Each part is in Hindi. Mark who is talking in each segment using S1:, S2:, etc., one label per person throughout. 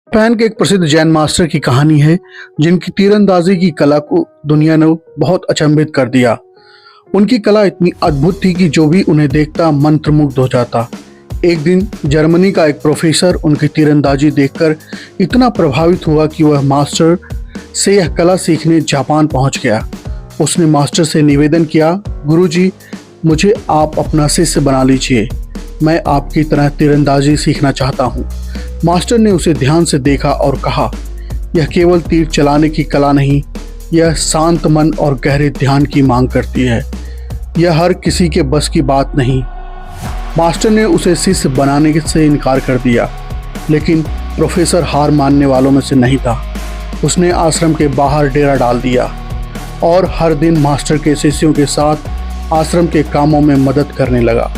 S1: जापान के एक प्रसिद्ध जैन मास्टर की कहानी है जिनकी तीरंदाजी की कला को दुनिया ने बहुत अचंभित कर दिया। उनकी कला इतनी अद्भुत थी कि जो भी उन्हें देखता मंत्रमुग्ध हो जाता। एक दिन जर्मनी का एक प्रोफेसर उनकी तीरंदाजी देखकर इतना प्रभावित हुआ कि वह मास्टर से यह कला सीखने जापान पहुंच गया। उसने मास्टर से निवेदन किया, गुरुजी, मुझे आप अपना शिष्य बना लीजिए, मैं आपकी तरह तीरंदाजी सीखना चाहता हूँ। मास्टर ने उसे ध्यान से देखा और कहा, यह केवल तीर चलाने की कला नहीं, यह शांत मन और गहरे ध्यान की मांग करती है। यह हर किसी के बस की बात नहीं। मास्टर ने उसे शिष्य बनाने से इनकार कर दिया, लेकिन प्रोफेसर हार मानने वालों में से नहीं था। उसने आश्रम के बाहर डेरा डाल दिया और हर दिन मास्टर के शिष्यों के साथ आश्रम के कामों में मदद करने लगा।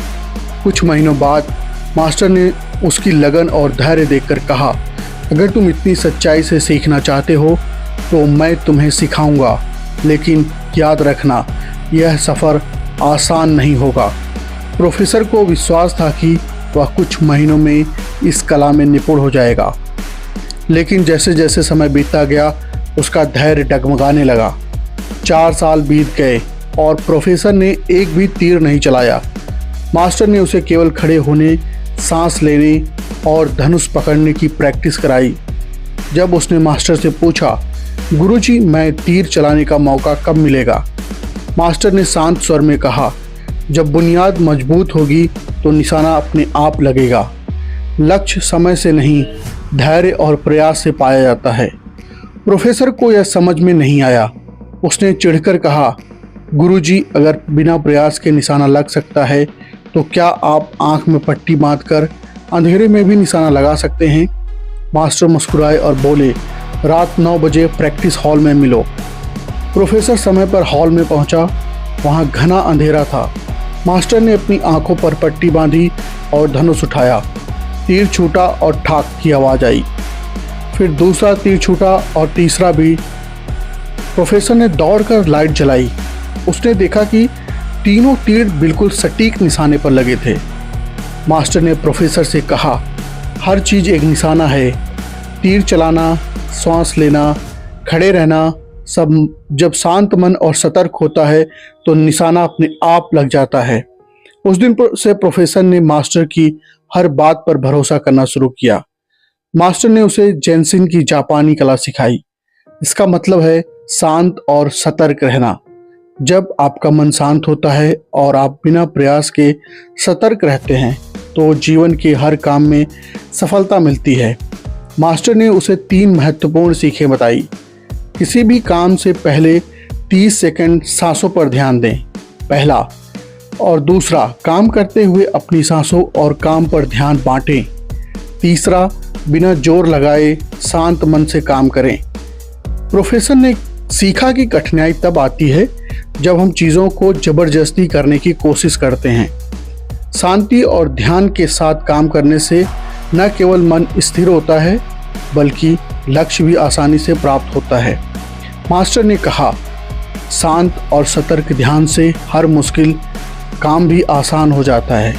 S1: कुछ महीनों बाद मास्टर ने उसकी लगन और धैर्य देखकर कहा, अगर तुम इतनी सच्चाई से सीखना चाहते हो तो मैं तुम्हें सिखाऊंगा, लेकिन याद रखना यह सफ़र आसान नहीं होगा। प्रोफेसर को विश्वास था कि वह कुछ महीनों में इस कला में निपुण हो जाएगा, लेकिन जैसे जैसे समय बीतता गया उसका धैर्य डगमगाने लगा। 4 साल बीत गए और प्रोफेसर ने एक भी तीर नहीं चलाया। मास्टर ने उसे केवल खड़े होने, सांस लेने और धनुष पकड़ने की प्रैक्टिस कराई। जब उसने मास्टर से पूछा, गुरुजी, मैं तीर चलाने का मौका कब मिलेगा? मास्टर ने शांत स्वर में कहा, जब बुनियाद मजबूत होगी तो निशाना अपने आप लगेगा। लक्ष्य समय से नहीं, धैर्य और प्रयास से पाया जाता है। प्रोफेसर को यह समझ में नहीं आया। उसने चिढ़कर कहा, गुरुजी, अगर बिना प्रयास के निशाना लग सकता है तो क्या आप आंख में पट्टी बांधकर अंधेरे में भी निशाना लगा सकते हैं? मास्टर मुस्कुराए और बोले, रात 9 बजे प्रैक्टिस हॉल में मिलो। प्रोफेसर समय पर हॉल में पहुंचा। वहां घना अंधेरा था। मास्टर ने अपनी आंखों पर पट्टी बांधी और धनुष उठाया। तीर छूटा और ठाक की आवाज़ आई। फिर दूसरा तीर छूटा और तीसरा भी। प्रोफेसर ने दौड़कर लाइट जलाई। उसने देखा कि तीनों तीर बिल्कुल सटीक निशाने पर लगे थे। मास्टर ने प्रोफेसर से कहा, हर चीज़ एक निशाना है। तीर चलाना, सांस लेना, खड़े रहना, सब जब शांत मन और सतर्क होता है तो निशाना अपने आप लग जाता है। उस दिन से प्रोफेसर ने मास्टर की हर बात पर भरोसा करना शुरू किया। मास्टर ने उसे जेनशिन की जापानी कला सिखाई। इसका मतलब है शांत और सतर्क रहना। जब आपका मन शांत होता है और आप बिना प्रयास के सतर्क रहते हैं तो जीवन के हर काम में सफलता मिलती है। मास्टर ने उसे 3 महत्वपूर्ण सीखें बताई। किसी भी काम से पहले 30 सेकंड सांसों पर ध्यान दें, पहला। और दूसरा, काम करते हुए अपनी सांसों और काम पर ध्यान बांटें। तीसरा, बिना जोर लगाए शांत मन से काम करें। प्रोफेसर ने सीखा कि कठिनाई तब आती है जब हम चीज़ों को जबरदस्ती करने की कोशिश करते हैं। शांति और ध्यान के साथ काम करने से न केवल मन स्थिर होता है बल्कि लक्ष्य भी आसानी से प्राप्त होता है। मास्टर ने कहा, शांत और सतर्क ध्यान से हर मुश्किल काम भी आसान हो जाता है।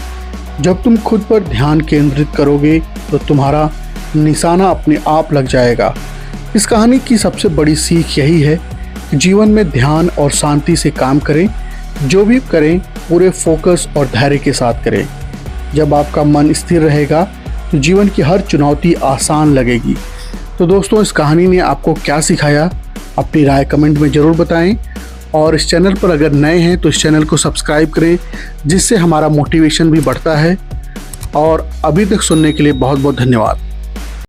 S1: जब तुम खुद पर ध्यान केंद्रित करोगे तो तुम्हारा निशाना अपने आप लग जाएगा। इस कहानी की सबसे बड़ी सीख यही है कि जीवन में ध्यान और शांति से काम करें। जो भी करें पूरे फोकस और धैर्य के साथ करें। जब आपका मन स्थिर रहेगा तो जीवन की हर चुनौती आसान लगेगी। तो दोस्तों, इस कहानी ने आपको क्या सिखाया, अपनी राय कमेंट में ज़रूर बताएं। और इस चैनल पर अगर नए हैं तो इस चैनल को सब्सक्राइब करें, जिससे हमारा मोटिवेशन भी बढ़ता है। और अभी तक सुनने के लिए बहुत बहुत धन्यवाद।